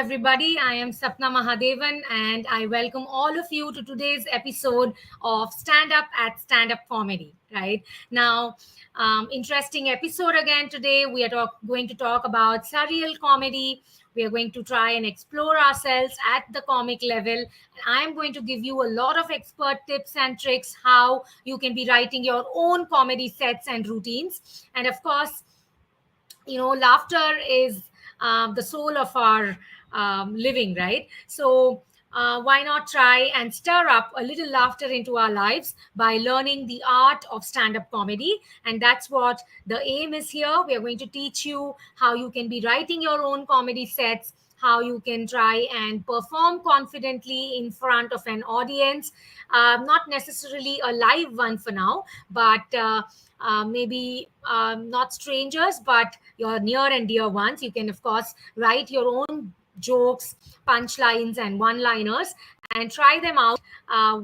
everybody. I am Sapna Mahadevan, and I welcome all of you to today's episode of Stand Up at Stand Up Comedy. Right now, interesting episode again today. We are going to talk about surreal comedy. We are going to try and explore ourselves at the comic level. And I am going to give you a lot of expert tips and tricks how you can be writing your own comedy sets and routines. And of course, laughter is the soul of our living, right? So why not try and stir up a little laughter into our lives by learning the art of stand-up comedy? And that's what the aim is here. We are going to teach you how you can be writing your own comedy sets, how you can try and perform confidently in front of an audience, not necessarily a live one for now, but maybe not strangers, but your near and dear ones. You can, of course, write your own jokes, punchlines, and one liners and try them out uh,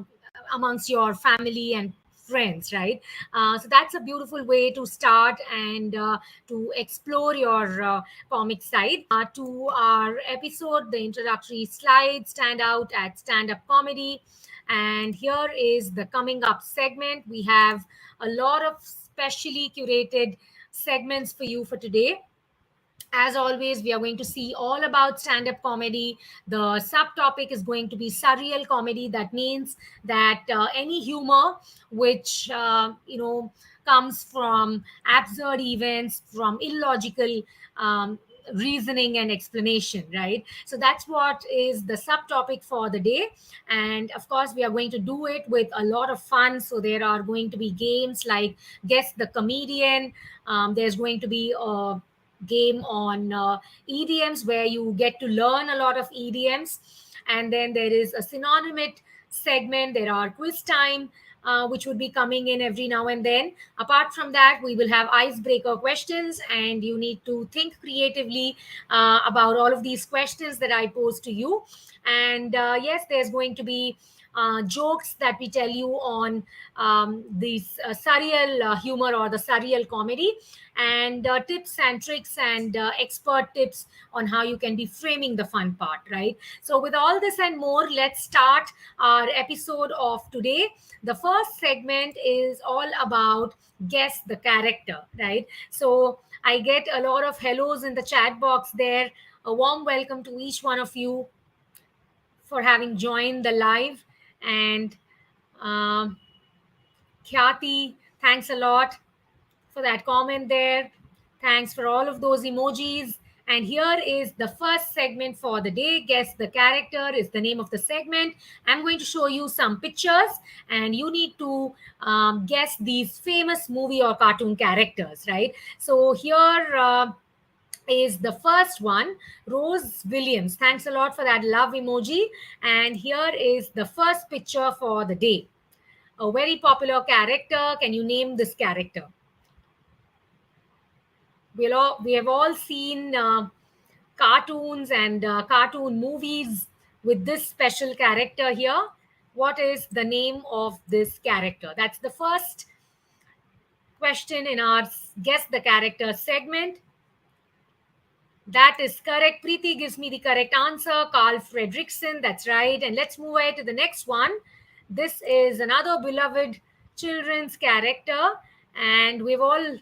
amongst your family and friends, right? So that's a beautiful way to start and to explore your comic side. To our episode, the introductory slides stand out at stand up comedy. And here is the coming up segment. We have a lot of specially curated segments for you for today. As always, we are going to see all about stand up comedy. The subtopic is going to be surreal comedy. That means that any humor which, comes from absurd events, from illogical reasoning and explanation, right? So that's what is the subtopic for the day. And of course, we are going to do it with a lot of fun. So there are going to be games like Guess the Comedian. There's going to be a game on EDMs where you get to learn a lot of EDMs. And then there is a synonym segment. There are quiz time, which would be coming in every now and then. Apart from that, we will have icebreaker questions, and you need to think creatively about all of these questions that I pose to you. And yes, there's going to be jokes that we tell you on these surreal humor or the surreal comedy, and tips and tricks and expert tips on how you can be framing the fun part, right? So with all this and more, let's start our episode of today. The first segment is all about guess the character, right? So I get a lot of hellos in the chat box there. A warm welcome to each one of you for having joined the live. And um, Khyati, thanks a lot for that comment there. Thanks for all of those emojis. And here is the first segment for the day. Guess the character is the name of the segment. I'm going to show you some pictures, and you need to guess these famous movie or cartoon characters, right? So here is the first one, Rose Williams. Thanks a lot for that love emoji. And here is the first picture for the day. A very popular character. Can you name this character? We have all seen cartoons and cartoon movies with this special character here. What is the name of this character? That's the first question in our Guess the Character segment. That is correct. Preeti gives me the correct answer. Carl Fredrickson, that's right. And let's move ahead to the next one. This is another beloved children's character, and we've all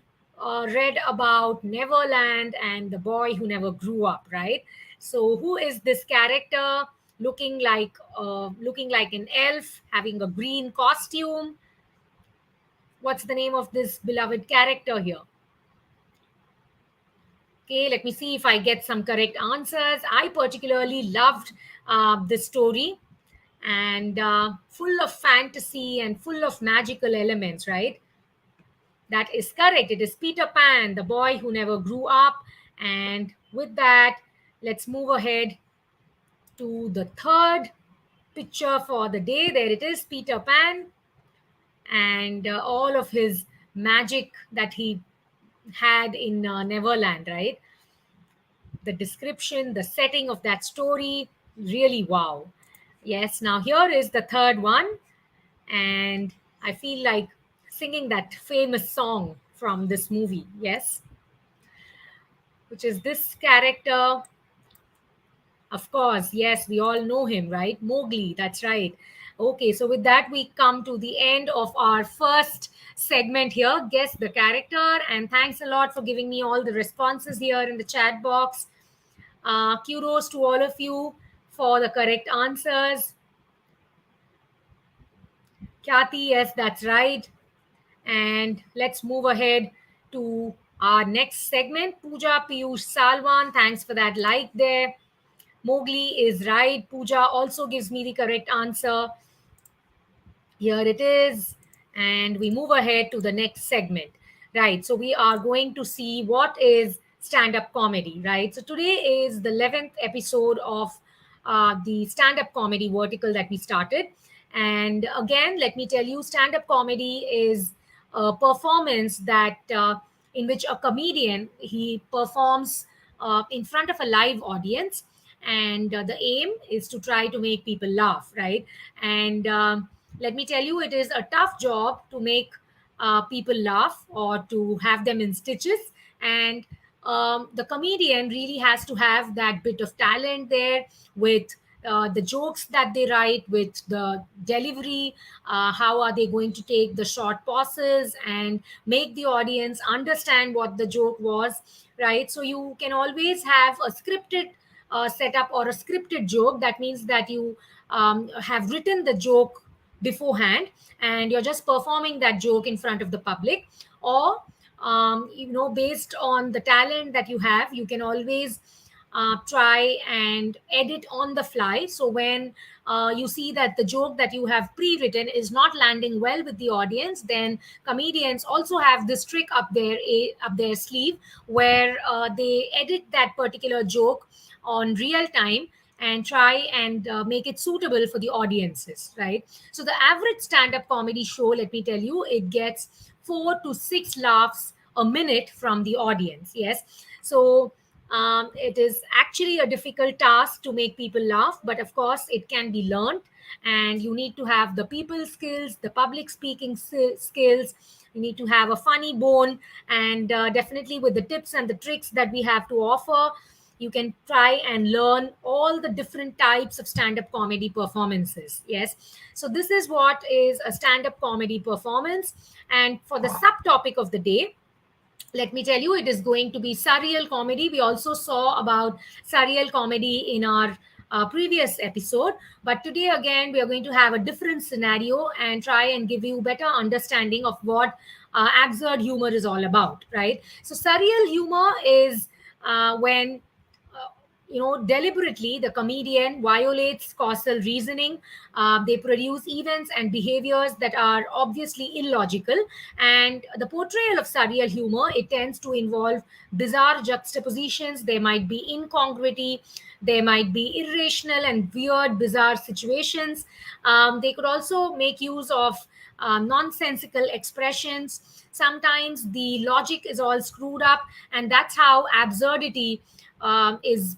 read about Neverland and the boy who never grew up, right? So, who is this character? Looking like an elf, having a green costume. What's the name of this beloved character here? Okay, let me see if I get some correct answers. I particularly loved this story, and full of fantasy and full of magical elements, right? That is correct. It is Peter Pan, the boy who never grew up. And with that, let's move ahead to the third picture for the day. There it is, Peter Pan, and all of his magic that he had in Neverland, right? The description, the setting of that story, really wow. Yes, now here is the third one, and I feel like singing that famous song from this movie, yes, which is this character. Of course, yes, we all know him, right? Mowgli, that's right. Okay, so with that, we come to the end of our first segment here, Guess the Character. And thanks a lot for giving me all the responses here in the chat box. Kudos to all of you for the correct answers. Khyati, yes, that's right. And let's move ahead to our next segment. Pooja Piyush Salwan, thanks for that like there. Mowgli is right. Pooja also gives me the correct answer. Here it is. And we move ahead to the next segment. Right. So we are going to see what is stand up comedy. Right. So today is the 11th episode of the stand up comedy vertical that we started. And again, let me tell you, stand up comedy is a performance that in which a comedian he performs in front of a live audience, and the aim is to try to make people laugh, right? And let me tell you, it is a tough job to make people laugh or to have them in stitches. And the comedian really has to have that bit of talent there with the jokes that they write, with the delivery, how are they going to take the short pauses and make the audience understand what the joke was, right? So you can always have a scripted setup or a scripted joke. That means that you have written the joke beforehand and you're just performing that joke in front of the public. Or based on the talent that you have, you can always try and edit on the fly. So when you see that the joke that you have pre-written is not landing well with the audience, then comedians also have this trick up their sleeve, where they edit that particular joke on real time and try and make it suitable for the audiences, right? So the average stand-up comedy show, let me tell you, it gets 4 to 6 laughs a minute from the audience. Yes. So it is actually a difficult task to make people laugh, but of course it can be learned. And you need to have the people skills, the public speaking skills. You need to have a funny bone, and definitely with the tips and the tricks that we have to offer, you can try and learn all the different types of stand-up comedy performances. Yes. So this is what is a stand-up comedy performance. And for the subtopic of the day, let me tell you, it is going to be surreal comedy. We also saw about surreal comedy in our previous episode, but today again we are going to have a different scenario and try and give you better understanding of what absurd humor is all about, right? So surreal humor is when deliberately the comedian violates causal reasoning. They produce events and behaviors that are obviously illogical. And the portrayal of surreal humor, it tends to involve bizarre juxtapositions. There might be incongruity, there might be irrational and weird bizarre situations. They could also make use of nonsensical expressions. Sometimes the logic is all screwed up, and that's how absurdity is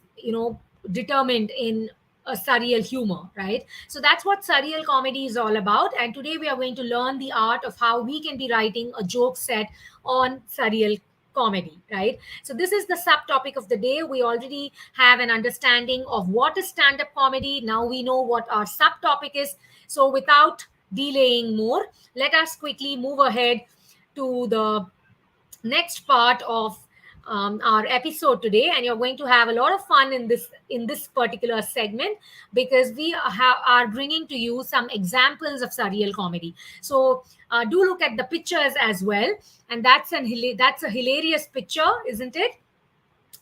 determined in a surreal humor, right? So that's what surreal comedy is all about. And today we are going to learn the art of how we can be writing a joke set on surreal comedy, right? So this is the subtopic of the day. We already have an understanding of what is stand-up comedy. Now we know what our subtopic is. So without delaying more, let us quickly move ahead to the next part of our episode today, and you're going to have a lot of fun in this particular segment, because we are bringing to you some examples of surreal comedy. So do look at the pictures as well, and that's a hilarious picture, isn't it?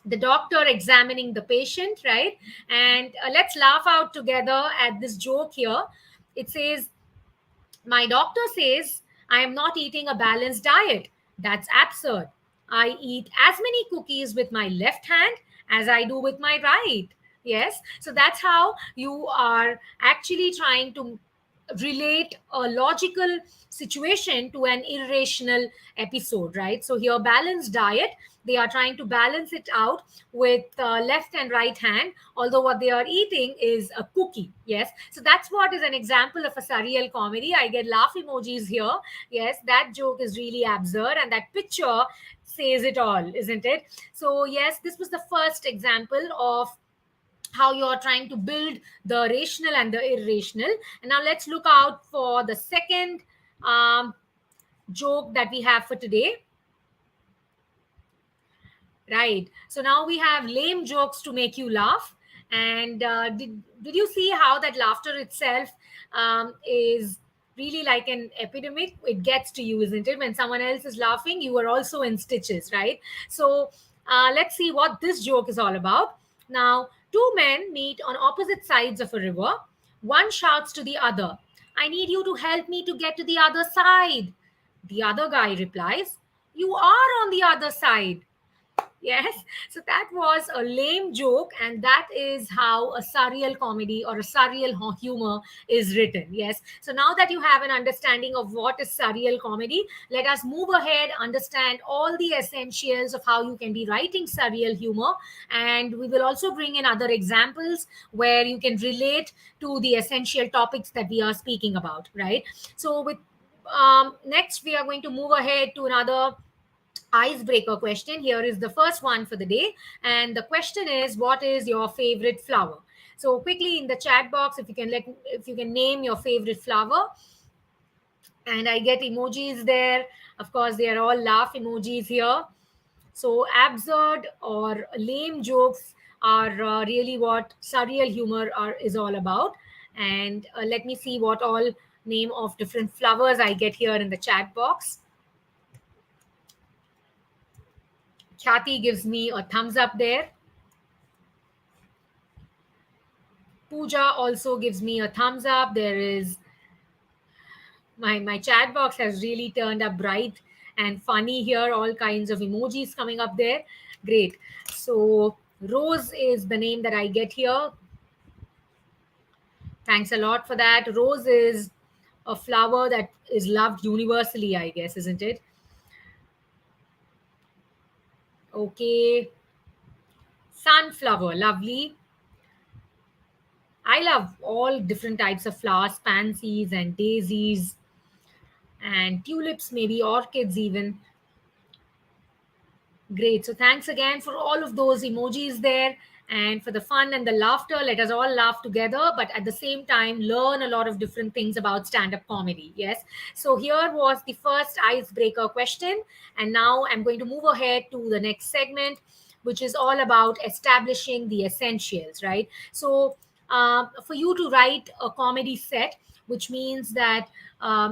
The doctor examining the patient, right? And let's laugh out together at this joke here. It says, my doctor says I am not eating a balanced diet. That's absurd. I eat as many cookies with my left hand as I do with my right. Yes. So that's how you are actually trying to relate a logical situation to an irrational episode, right? So here, balanced diet, they are trying to balance it out with left and right hand, although what they are eating is a cookie. Yes. So that's what is an example of a surreal comedy. I get laugh emojis here. Yes, that joke is really absurd, and that picture says it all, isn't it? So yes, this was the first example of how you're trying to build the rational and the irrational. And now let's look out for the second um, joke that we have for today. Right. So now we have lame jokes to make you laugh. And did you see how that laughter itself is really like an epidemic? It gets to you, isn't it? When someone else is laughing, you are also in stitches, right? So let's see what this joke is all about. Now, two men meet on opposite sides of a river. One shouts to the other, "I need you to help me to get to the other side." The other guy replies, "You are on the other side." Yes, so that was a lame joke, and that is how a surreal comedy or a surreal humor is written. Yes, so now that you have an understanding of what is surreal comedy, let us move ahead, understand all the essentials of how you can be writing surreal humor, and we will also bring in other examples where you can relate to the essential topics that we are speaking about, right? So, with next, we are going to move ahead to another icebreaker question. Here is the first one for the day. And the question is, what is your favorite flower? So quickly in the chat box, if you can name your favorite flower. And I get emojis there. Of course, they are all laugh emojis here. So absurd or lame jokes are really what surreal humor is all about. And let me see what all name of different flowers I get here in the chat box. Khyati gives me a thumbs up there. Pooja also gives me a thumbs up. There is my chat box has really turned up bright and funny here. All kinds of emojis coming up there. Great. So Rose is the name that I get here. Thanks a lot for that. Rose is a flower that is loved universally, I guess, isn't it? Okay. Sunflower, lovely. I love all different types of flowers, pansies and daisies and tulips, maybe orchids even. Great. So thanks again for all of those emojis there and for the fun and the laughter. Let us all laugh together, but at the same time, learn a lot of different things about stand up comedy. Yes. So here was the first icebreaker question. And now I'm going to move ahead to the next segment, which is all about establishing the essentials, right? So for you to write a comedy set, which means that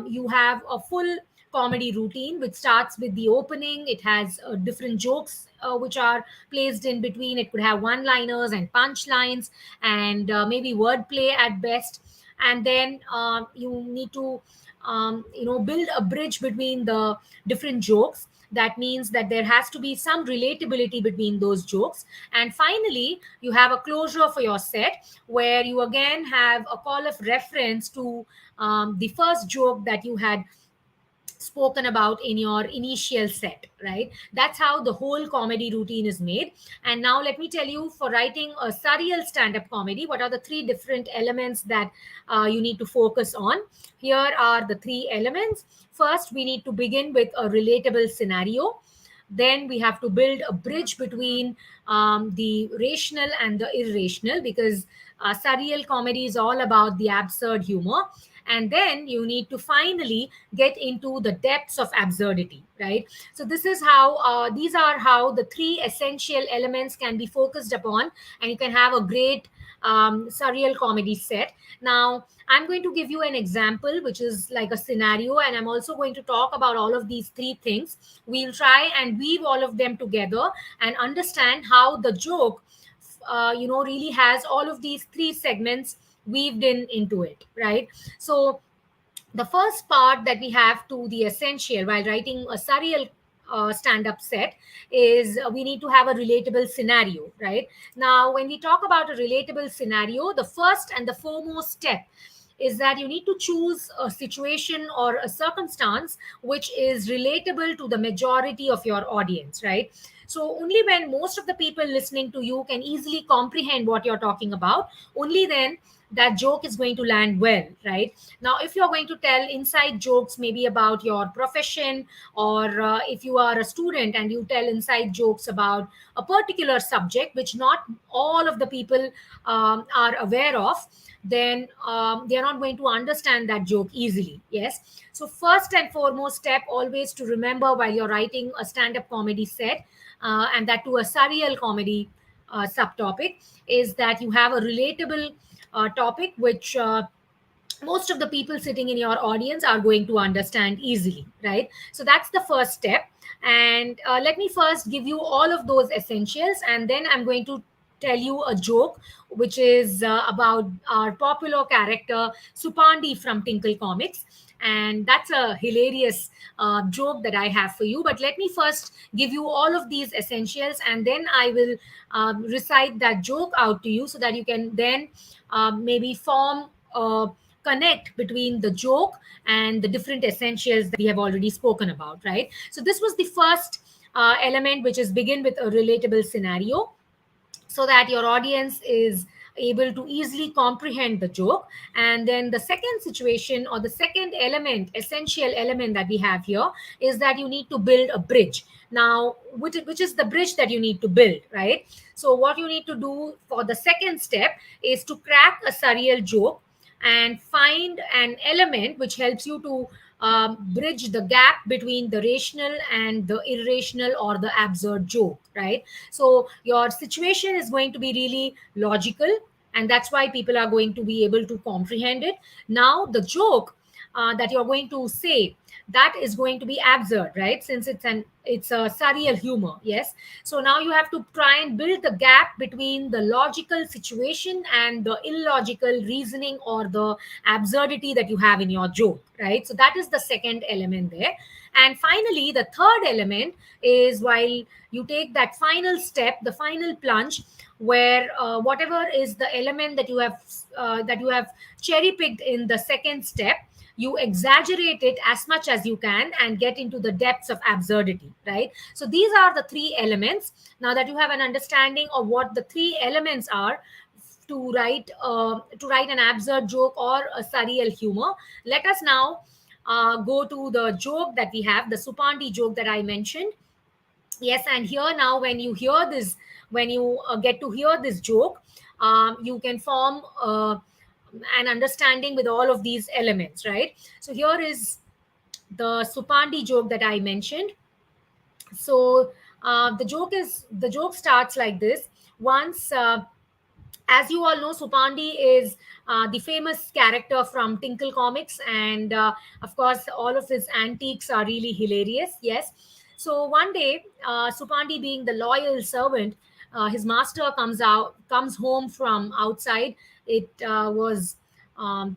you have a full comedy routine which starts with the opening. It has different jokes which are placed in between. It could have one liners and punchlines and maybe wordplay at best. And then you need to build a bridge between the different jokes. That means that there has to be some relatability between those jokes. And finally, you have a closure for your set where you again have a call of reference to the first joke that you had spoken about in your initial set, right? That's how the whole comedy routine is made. And now let me tell you, for writing a surreal stand-up comedy, what are the three different elements that you need to focus on. Here are the three elements. First, we need to begin with a relatable scenario. Then we have to build a bridge between the rational and the irrational, because surreal comedy is all about the absurd humor. And then you need to finally get into the depths of absurdity, right? So this is how these are how the three essential elements can be focused upon, and you can have a great surreal comedy set. Now I'm going to give you an example which is like a scenario, and I'm also going to talk about all of these three things. We'll try and weave all of them together and understand how the joke really has all of these three segments weaved in into it, right? So the first part that we have to the essential while writing a surreal stand-up set is we need to have a relatable scenario, right? Now when we talk about a relatable scenario, the first and the foremost step is that you need to choose a situation or a circumstance which is relatable to the majority of your audience, right? So only when most of the people listening to you can easily comprehend what you're talking about, only then that joke is going to land well, right? Now, if you're going to tell inside jokes, maybe about your profession, or if you are a student and you tell inside jokes about a particular subject which not all of the people are aware of, then they are not going to understand that joke easily. Yes. So first and foremost step always to remember while you're writing a stand-up comedy set, and that to a surreal comedy subtopic, is that you have a relatable topic which most of the people sitting in your audience are going to understand easily, right? So that's the first step. And let me first give you all of those essentials, and then I'm going to tell you a joke which is about our popular character Supandi from Tinkle Comics. And that's a hilarious joke that I have for you. But let me first give you all of these essentials, and then I will recite that joke out to you so that you can then maybe form a connect between the joke and the different essentials that we have already spoken about, right? So this was the first element, which is begin with a relatable scenario so that your audience is able to easily comprehend the joke. And then the second situation, or the second element, essential element that we have here, is that you need to build a bridge. Now, which is the bridge that you need to build, right? So what you need to do for the second step is to crack a surreal joke and find an element which helps you to bridge the gap between the rational and the irrational or the absurd joke, right? So your situation is going to be really logical, and that's why people are going to be able to comprehend it. Now, the joke that you're going to say, that is going to be absurd, right? Since it's a surreal humor. Yes. So now you have to try and build the gap between the logical situation and the illogical reasoning or the absurdity that you have in your joke, right? So that is the second element there. And finally, the third element is, while you take that final step, the final plunge, where whatever is the element that you have cherry picked in the second step, you exaggerate it as much as you can and get into the depths of absurdity, right? So these are the three elements. Now that you have an understanding of what the three elements are to write an absurd joke or a surreal humor, let us now go to the joke that we have, the Supandi joke that I mentioned. Yes. And here now, when you hear this, when you get to hear this joke, you can form an understanding with all of these elements, right? So here is the Supandi joke that I mentioned. So the joke starts like this. Once, as you all know, Supandi is the famous character from Tinkle Comics, and of course, all of his antiques are really hilarious. Yes. So one day, Supandi, being the loyal servant, his master comes home from outside. It was um,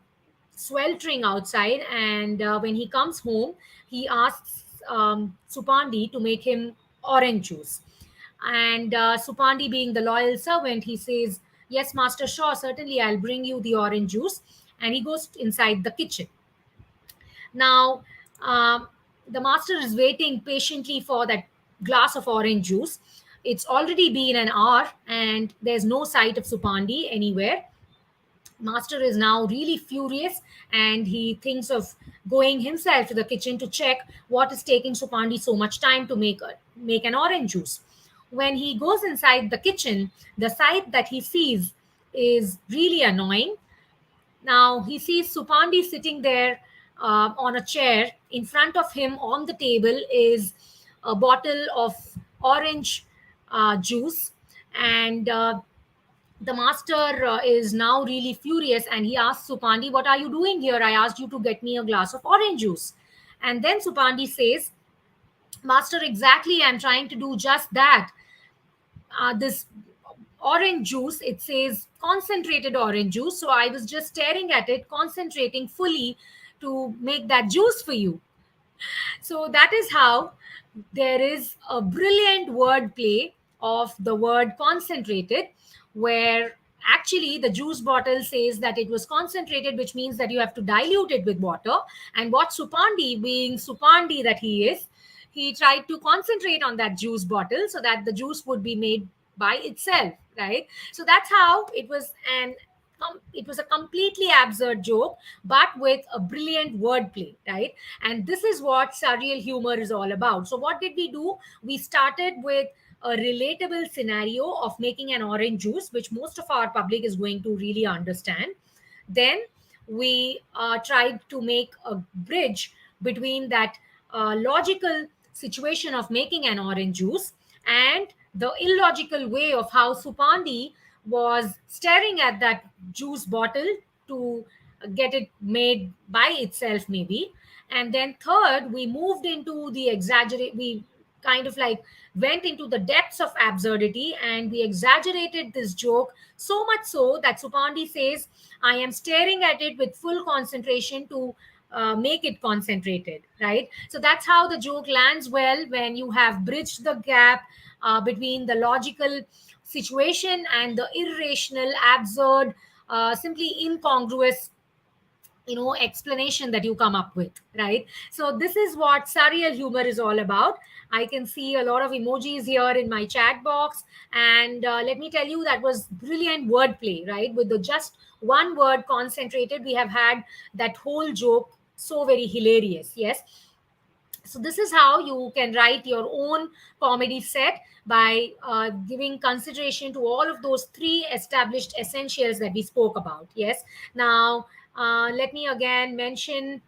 sweltering outside, and when he comes home, he asks Supandi to make him orange juice. And Supandi, being the loyal servant, he says, "Yes, master, sure, certainly I'll bring you the orange juice." And he goes inside the kitchen. Now, the master is waiting patiently for that glass of orange juice. It's already been an hour, and there's no sight of Supandi anywhere. Master is now really furious, and he thinks of going himself to the kitchen to check what is taking Supandi so much time to make an orange juice. When he goes inside the kitchen, the sight that he sees is really annoying. Now he sees Supandi sitting there on a chair. In front of him on the table is a bottle of orange juice, and the master is now really furious, and he asks Supandi, "What are you doing here? I asked you to get me a glass of orange juice." And then Supandi says, "Master, exactly, I'm trying to do just that. This orange juice, it says concentrated orange juice. So I was just staring at it, concentrating fully to make that juice for you." So that is how there is a brilliant wordplay of the word concentrated, where actually the juice bottle says that it was concentrated, which means that you have to dilute it with water. And what Supandi, being Supandi that he is, he tried to concentrate on that juice bottle so that the juice would be made by itself, right? So that's how it was an it was a completely absurd joke, but with a brilliant wordplay, right? And this is what surreal humor is all about. So what did we do? We started with a relatable scenario of making an orange juice, which most of our public is going to really understand. Then we tried to make a bridge between that logical situation of making an orange juice and the illogical way of how Supandi was staring at that juice bottle to get it made by itself, maybe. And then third, we moved into the exaggerate. We kind of like went into the depths of absurdity and we exaggerated this joke so much so that Supandi says, I am staring at it with full concentration to make it concentrated, right? So that's how the joke lands well, when you have bridged the gap between the logical situation and the irrational, absurd, simply incongruous explanation that you come up with, right? So this is what surreal humor is all about. I can see a lot of emojis here in my chat box, and let me tell you, that was brilliant wordplay, right? With the just one word concentrated, we have had that whole joke so very hilarious. Yes. So this is how you can write your own comedy set, by giving consideration to all of those three established essentials that we spoke about. Yes. Now, let me again mention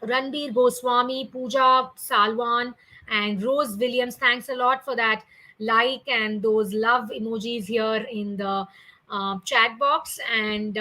Ranbir Goswami, Pooja Salwan, and Rose Williams. Thanks a lot for that like and those love emojis here in the chat box. And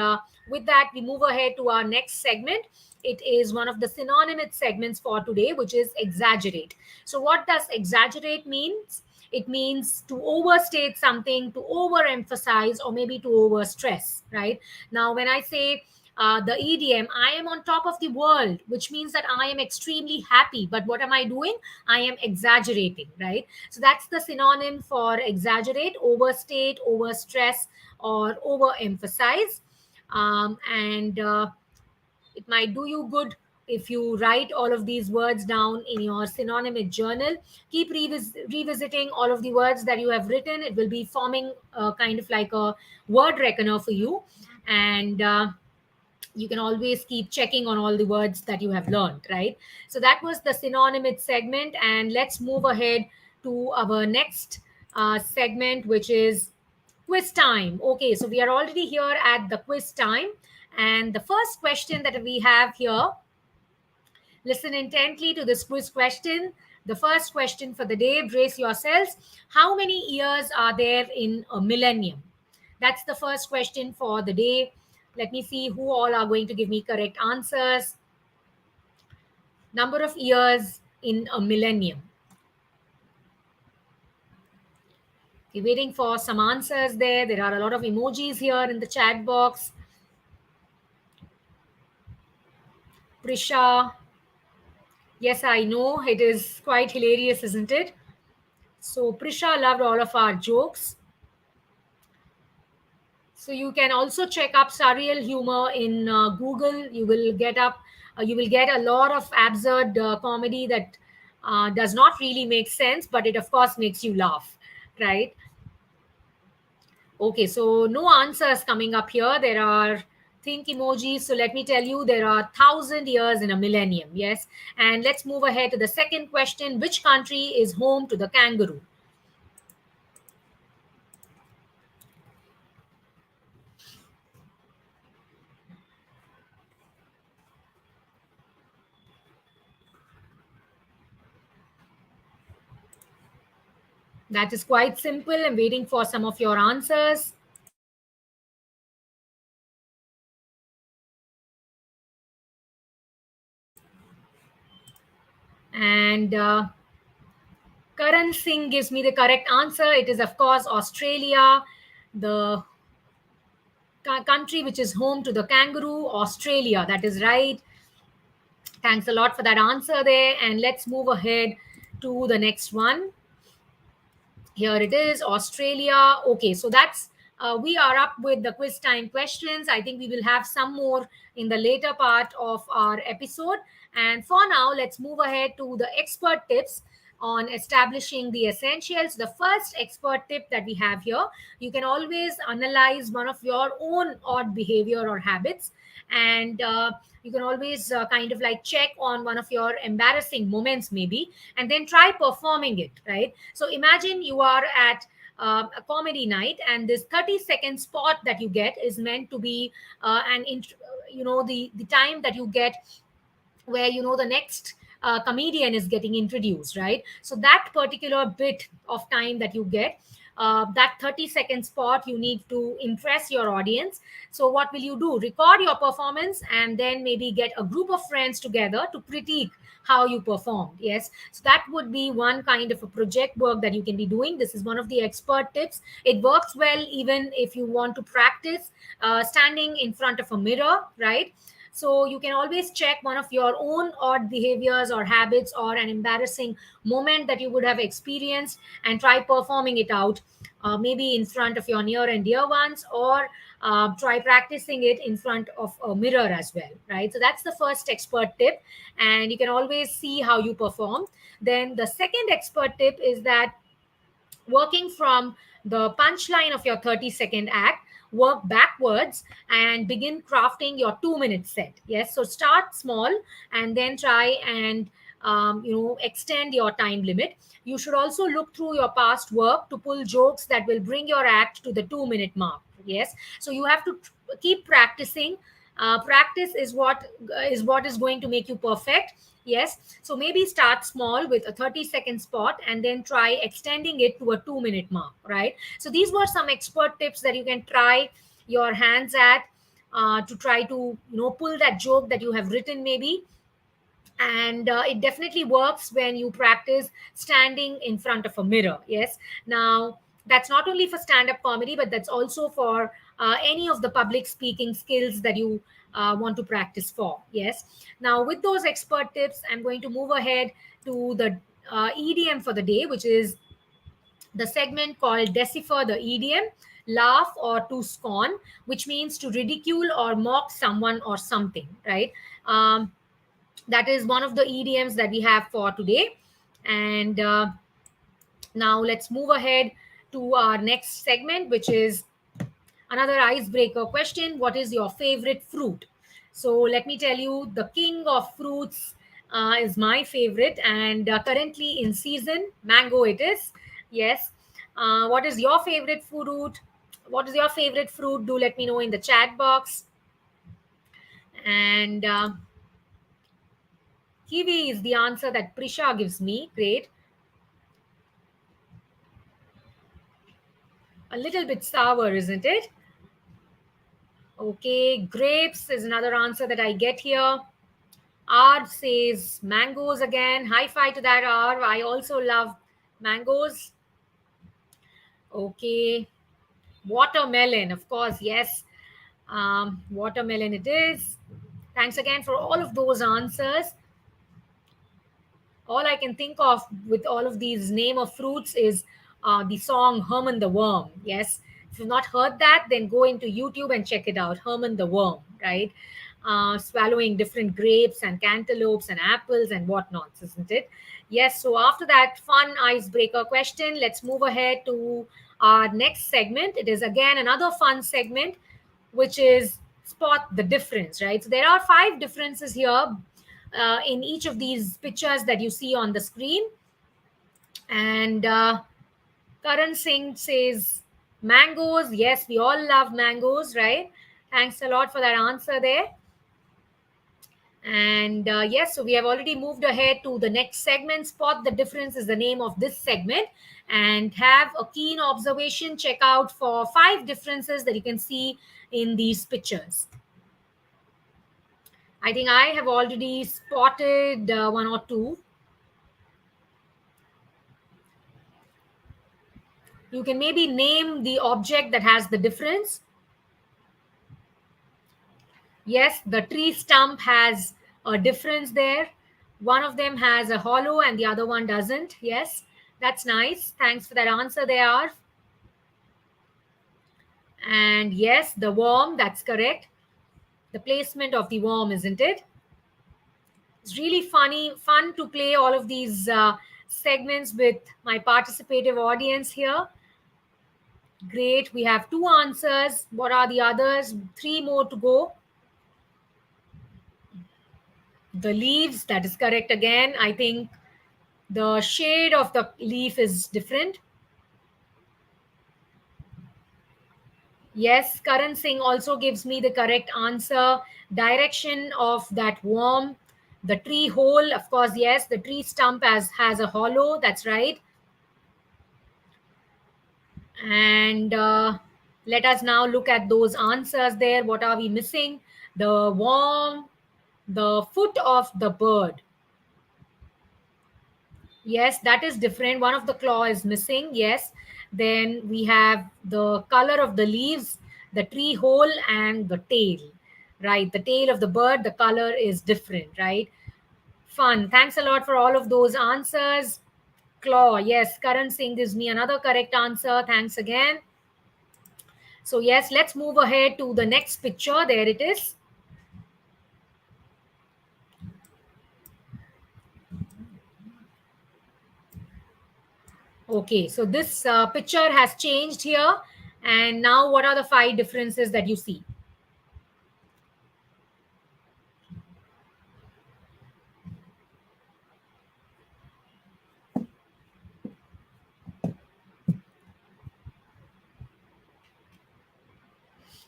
with that, we move ahead to our next segment. It is one of the synonymous segments for today, which is exaggerate. So, what does exaggerate means? It means to overstate something, to overemphasize, or maybe to overstress, right? Now, when I say the idiom, I am on top of the world, which means that I am extremely happy. But what am I doing? I am exaggerating, right? So that's the synonym for exaggerate: overstate, overstress, or overemphasize. And it might do you good if you write all of these words down in your synonymous journal. Keep revisiting all of the words that you have written. It will be forming kind of like a word reckoner for you. And you can always keep checking on all the words that you have learned, right? So that was the synonymous segment. And let's move ahead to our next segment, which is quiz time. Okay, so we are already here at the quiz time. And the first question that we have here, listen intently to this quiz question. The first question for the day, brace yourselves. How many years are there in a millennium? That's the first question for the day. Let me see who all are going to give me correct answers. Number of years in a millennium. We're waiting for some answers there. There are a lot of emojis here in the chat box. Prisha. Yes, I know. It is quite hilarious, isn't it? So Prisha loved all of our jokes. So you can also check up surreal humor in Google. You will get a lot of absurd comedy that does not really make sense, but it of course makes you laugh, right? Okay, so no answers coming up here. There are think emojis. So let me tell you, there are 1,000 years in a millennium. Yes, and let's move ahead to the second question. Which country is home to the kangaroo? That is quite simple. I'm waiting for some of your answers. And Karan Singh gives me the correct answer. It is, of course, Australia, the country which is home to the kangaroo, Australia. That is right. Thanks a lot for that answer there. And let's move ahead to the next one. Here it is, Australia. Okay, so that's we are up with the quiz time questions. I think we will have some more in the later part of our episode. And for now, let's move ahead to the expert tips on establishing the essentials. The first expert tip that we have here, you can always analyze one of your own odd behavior or habits, and you can always kind of like check on one of your embarrassing moments maybe, and then try performing it, right? So imagine you are at a comedy night, and this 30-second spot that you get is meant to be the time that you get where the next comedian is getting introduced, right? So that particular bit of time that you get, that 30-second spot, you need to impress your audience. So what will you do? Record your performance and then maybe get a group of friends together to critique how you performed. Yes, so that would be one kind of a project work that you can be doing. This is one of the expert tips. It works well even if you want to practice standing in front of a mirror, right? So you can always check one of your own odd behaviors or habits or an embarrassing moment that you would have experienced and try performing it out, maybe in front of your near and dear ones, or try practicing it in front of a mirror as well, right? So that's the first expert tip, and you can always see how you perform. Then the second expert tip is that working from the punchline of your 30-second act, work backwards and begin crafting your 2-minute set. Yes, so start small and then try and extend your time limit. You should also look through your past work to pull jokes that will bring your act to the 2-minute mark. Yes, so you have to keep practicing. Practice is what is going to make you perfect. Yes, so maybe start small with a 30-second spot and then try extending it to a 2-minute mark, right? So these were some expert tips that you can try your hands at, to try to pull that joke that you have written maybe. And it definitely works when you practice standing in front of a mirror. Yes, now that's not only for stand-up comedy, but that's also for any of the public speaking skills that you want to practice for. Yes, now with those expert tips, I'm going to move ahead to the EDM for the day, which is the segment called Decipher the EDM, laugh or to scorn, which means to ridicule or mock someone or something, right? That is one of the EDMs that we have for today. And now let's move ahead to our next segment, which is another icebreaker question. What is your favorite fruit? So let me tell you, the king of fruits is my favorite, and currently in season, mango it is. Yes. What is your favorite fruit? What is your favorite fruit? Do let me know in the chat box. And kiwi is the answer that Prisha gives me. Great. A little bit sour, isn't it? Okay, grapes is another answer that I get here. R says mangoes again. High five to that, R. I also love mangoes. Okay, watermelon, of course, yes. Watermelon it is. Thanks again for all of those answers. All I can think of with all of these name of fruits is the song Herman the Worm. Yes. If you've not heard that, then go into YouTube and check it out. Herman the Worm, right? Swallowing different grapes and cantaloupes and apples and whatnots, isn't it? Yes. So after that fun icebreaker question, let's move ahead to our next segment. It is again another fun segment, which is spot the difference, right? So there are 5 differences here in each of these pictures that you see on the screen. And Karan Singh says mangoes. Yes, we all love mangoes, right? Thanks a lot for that answer there. And yes, so we have already moved ahead to the next segment. Spot the difference is the name of this segment. And have a keen observation. Check out for 5 differences that you can see in these pictures. I think I have already spotted 1 or 2. You can maybe name the object that has the difference. Yes, the tree stump has a difference there. One of them has a hollow and the other one doesn't. Yes, that's nice. Thanks for that answer there. And yes, the worm, that's correct. The placement of the worm, isn't it? It's really fun to play all of these segments with my participative audience here. Great. We have 2 answers. What are the others? 3 more to go. The leaves, that is correct again. I think the shade of the leaf is different. Yes, Karan Singh also gives me the correct answer. Direction of that worm, the tree hole, of course, yes, the tree stump has a hollow, that's right. And let us now look at those answers there. What are we missing? The worm, the foot of the bird. Yes, that is different. One of the claw is missing. Yes. Then we have the color of the leaves, the tree hole, and the tail. Right. The tail of the bird, the color is different. Right. Fun. Thanks a lot for all of those answers. Claw. Yes. Karan Singh gives me another correct answer. Thanks again. So, yes, let's move ahead to the next picture. There it is. Okay, so this picture has changed here. And now, what are the 5 differences that you see?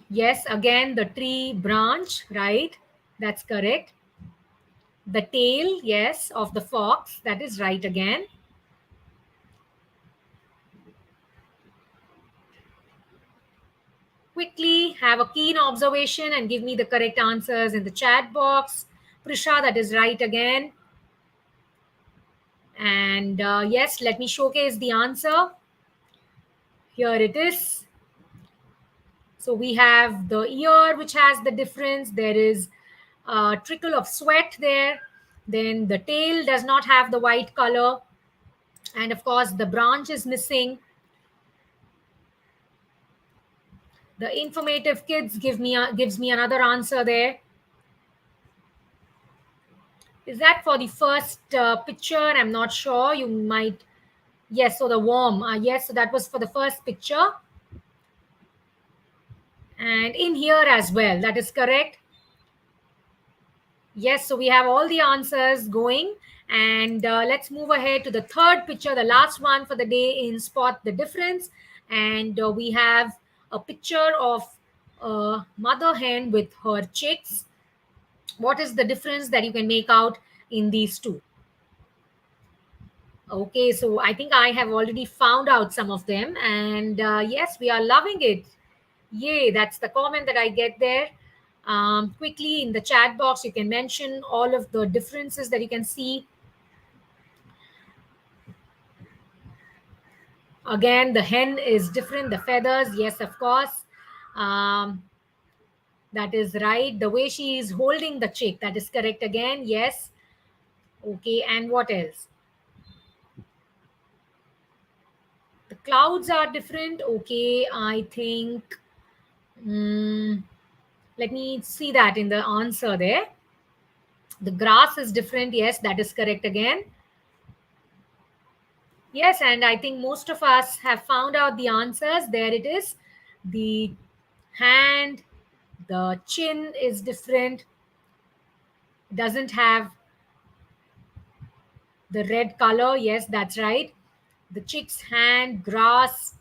Yes, again, the tree branch, right? That's correct. The tail, yes, of the fox, that is right again. Quickly have a keen observation and give me the correct answers in the chat box. Prisha, that is right again. And yes, let me showcase the answer. Here it is. So we have the ear, which has the difference. There is a trickle of sweat there. Then the tail does not have the white color. And of course, the branch is missing. The informative kids gives me another answer there. Is that for the first picture? I'm not sure. You might. Yes, so the worm. Yes, so that was for the first picture. And in here as well. That is correct. Yes, so we have all the answers going. And let's move ahead to the third picture, the last one for the day in Spot the Difference. And we have a picture of a mother hen with her chicks. What is the difference that you can make out in these two? Okay, so I think I have already found out some of them. And yes, we are loving it. Yay, that's the comment that I get there. Quickly in the chat box, you can mention all of the differences that you can see. Again, the hen is different, the feathers, yes, of course. Um, that is right. The way she is holding the chick, that is correct again, yes. Okay, and what else? The clouds are different. Okay, I think. Let me see that in the answer there. The grass is different. Yes, that is correct again. Yes, and I think most of us have found out the answers. There it is. The hand, the chin is different. Doesn't have the red color. Yes, that's right. The chick's hand, grass,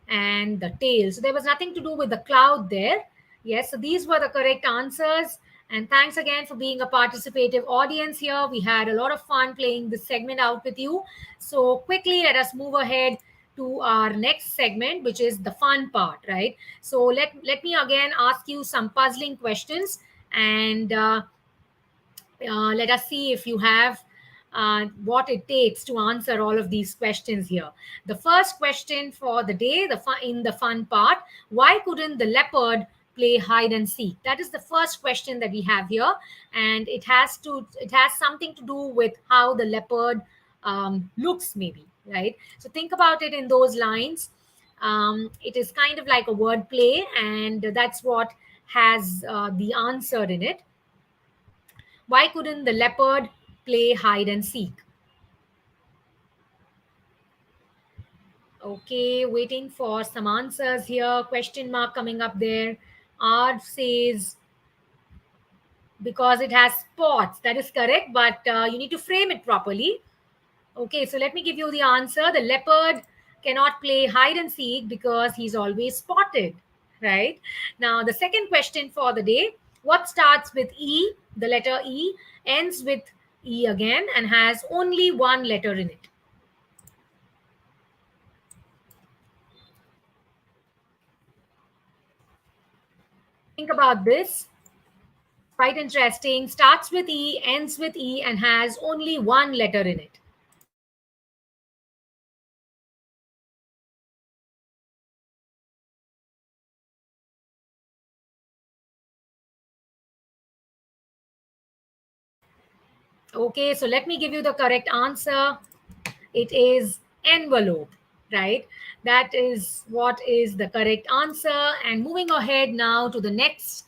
and the tail. So there was nothing to do with the cloud there. Yes, so these were the correct answers. And thanks again for being a participative audience here. We had a lot of fun playing this segment out with you. So quickly, let us move ahead to our next segment, which is the fun part, right? So let me again ask you some puzzling questions, and let us see if you have what it takes to answer all of these questions here. The first question for the day, in the fun part, why couldn't the leopard play hide and seek? That is the first question that we have here, and it has something to do with how the leopard looks, maybe, right? So think about it in those lines. It is kind of like a word play, and that's what has the answer in it. Why couldn't the leopard play hide and seek? Okay, waiting for some answers here. Question mark coming up there. R says because it has spots. That is correct, but you need to frame it properly. Okay, so let me give you the answer. The leopard cannot play hide and seek because he's always spotted, right? Now, the second question for the day, what starts with E, the letter E, ends with E again, and has only one letter in it? Think about this. Quite interesting. Starts with E, ends with E, and has only one letter in it. Okay, so let me give you the correct answer. It is envelope, right? That is what is the correct answer. And moving ahead now to the next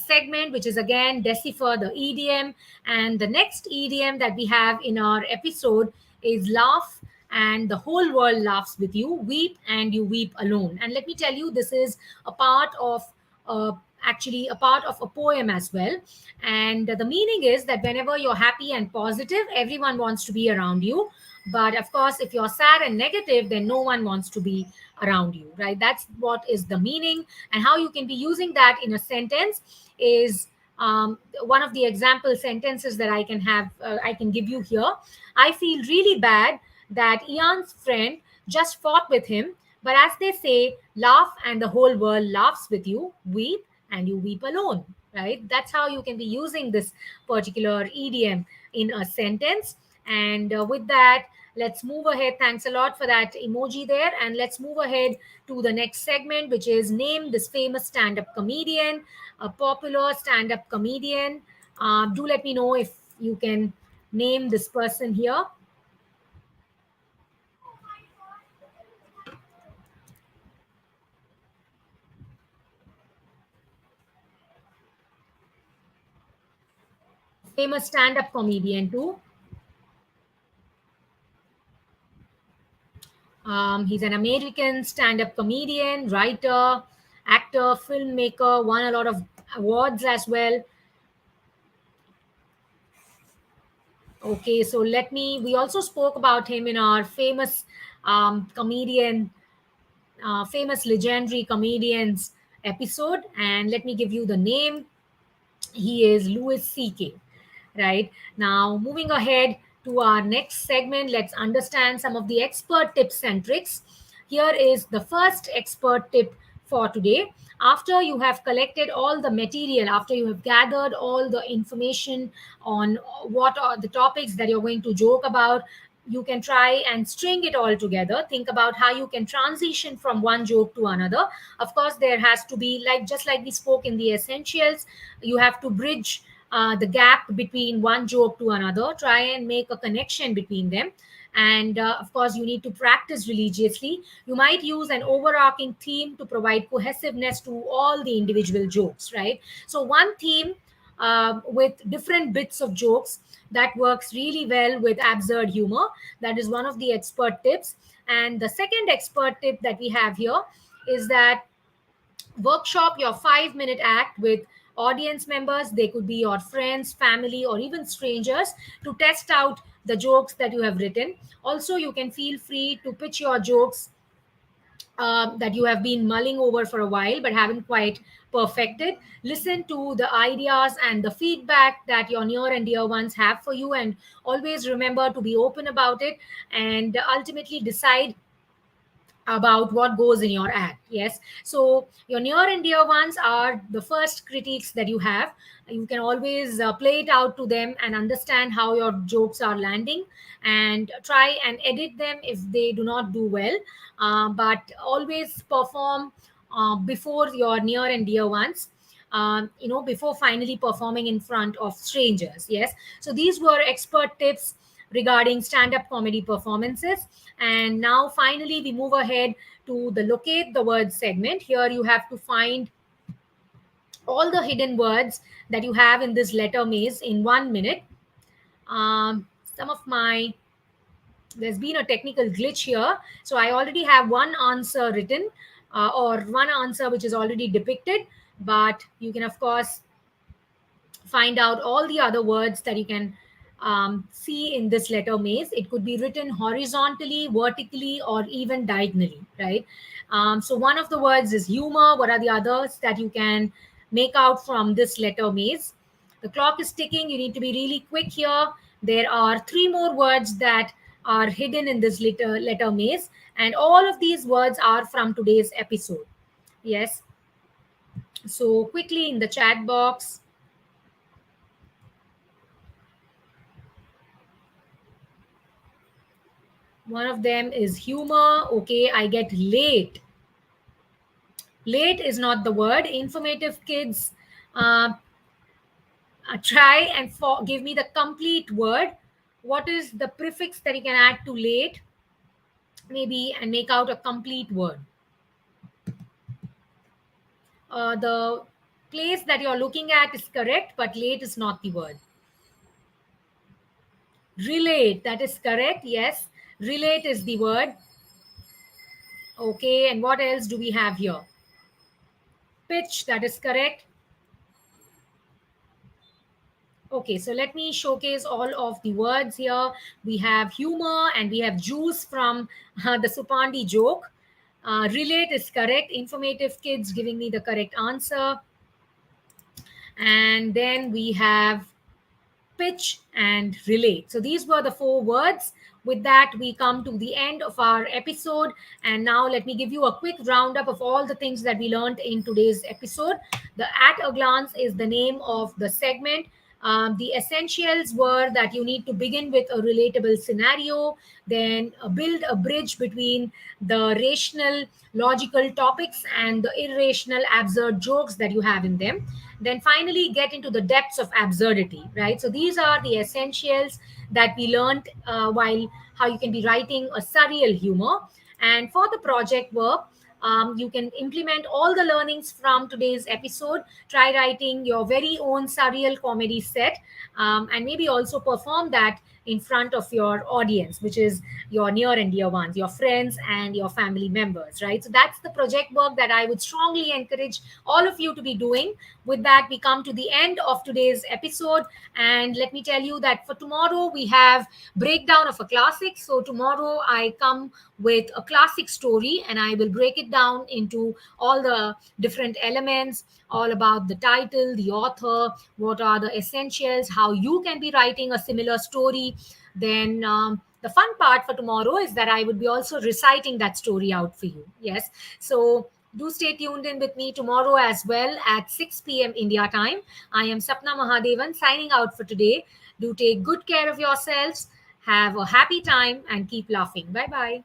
segment, which is again decipher the idiom. And the next idiom that we have in our episode is laugh and the whole world laughs with you, weep and you weep alone. And let me tell you, this is a part of uh, actually a part of a poem as well. And the meaning is that whenever you're happy and positive, everyone wants to be around you. But of course, if you're sad and negative, then no one wants to be around you, right? That's what is the meaning. And how you can be using that in a sentence is one of the example sentences that I can give you here. I feel really bad that Ian's friend just fought with him. But as they say, laugh and the whole world laughs with you, weep and you weep alone, right? That's how you can be using this particular idiom in a sentence. And with that, let's move ahead. Thanks a lot for that emoji there. And let's move ahead to the next segment, which is name this famous stand up comedian, a popular stand up comedian. Do let me know if you can name this person here. Famous stand up comedian, too. He's an American stand up comedian, writer, actor, filmmaker, won a lot of awards as well. Okay, so we also spoke about him in our famous legendary comedians episode. And let me give you the name. He is Louis C.K. Right now, moving ahead to our next segment, let's understand some of the expert tips and tricks. Here is the first expert tip for today. After you have collected all the material, after you have gathered all the information on what are the topics that you're going to joke about, you can try and string it all together. Think about how you can transition from one joke to another. Of course, there has to be, like just like we spoke in the essentials, you have to bridge the gap between one joke to another, try and make a connection between them. And of course, you need to practice religiously. You might use an overarching theme to provide cohesiveness to all the individual jokes, right? So one theme with different bits of jokes, that works really well with absurd humor. That is one of the expert tips. And the second expert tip that we have here is that workshop your 5-minute act with audience members. They could be your friends, family, or even strangers, to test out the jokes that you have written. Also, you can feel free to pitch your jokes that you have been mulling over for a while but haven't quite perfected. Listen to the ideas and the feedback that your near and dear ones have for you, and always remember to be open about it, and ultimately decide about what goes in your ad. Yes, so your near and dear ones are the first critiques that you have. You can always play it out to them and understand how your jokes are landing, and try and edit them if they do not do well. But always perform before your near and dear ones, before finally performing in front of strangers. Yes, so these were expert tips regarding stand up comedy performances. And now, finally, we move ahead to the locate the word segment. Here, you have to find all the hidden words that you have in this letter maze in 1 minute. Some of my There's been a technical glitch here. So I already have one answer written, or one answer which is already depicted, but you can, of course, find out all the other words that you can see in this letter maze. It could be written horizontally, vertically, or even diagonally, right? So one of the words is humor. What are the others that you can make out from this letter maze? The clock is ticking. You need to be really quick here. There are three more words that are hidden in this letter maze, and all of these words are from today's episode. Yes. So quickly in the chat box, one of them is humor. Okay, I get late. Late is not the word. Informative kids, uh, try and give me the complete word. What is the prefix that you can add to late? Maybe, and make out a complete word. The place that you're looking at is correct, but late is not the word. Relate, that is correct. Yes, relate is the word. Okay, and what else do we have here? Pitch, that is correct. Okay, so let me showcase all of the words here. We have humor and we have juice from the Supandi joke. Relate is correct. Informative kids giving me the correct answer. And then we have pitch, and relate. So these were the four words. With that, we come to the end of our episode. And now let me give you a quick roundup of all the things that we learned in today's episode. The At a Glance is the name of the segment. The essentials were that you need to begin with a relatable scenario, then build a bridge between the rational, logical topics and the irrational, absurd jokes that you have in them. Then finally get into the depths of absurdity, right? So these are the essentials that we learned while how you can be writing a surreal humor. And for the project work, you can implement all the learnings from today's episode. Try writing your very own surreal comedy set, and maybe also perform that in front of your audience, which is your near and dear ones, your friends and your family members, right? So that's the project work that I would strongly encourage all of you to be doing. With that, we come to the end of today's episode. And let me tell you that for tomorrow, we have breakdown of a classic. So tomorrow, I come with a classic story and I will break it down into all the different elements, all about the title, the author, what are the essentials, how you can be writing a similar story. Then the fun part for tomorrow is that I would be also reciting that story out for you. Yes. So do stay tuned in with me tomorrow as well at 6 p.m. India time. I am Sapna Mahadevan signing out for today. Do take good care of yourselves. Have a happy time and keep laughing. Bye bye.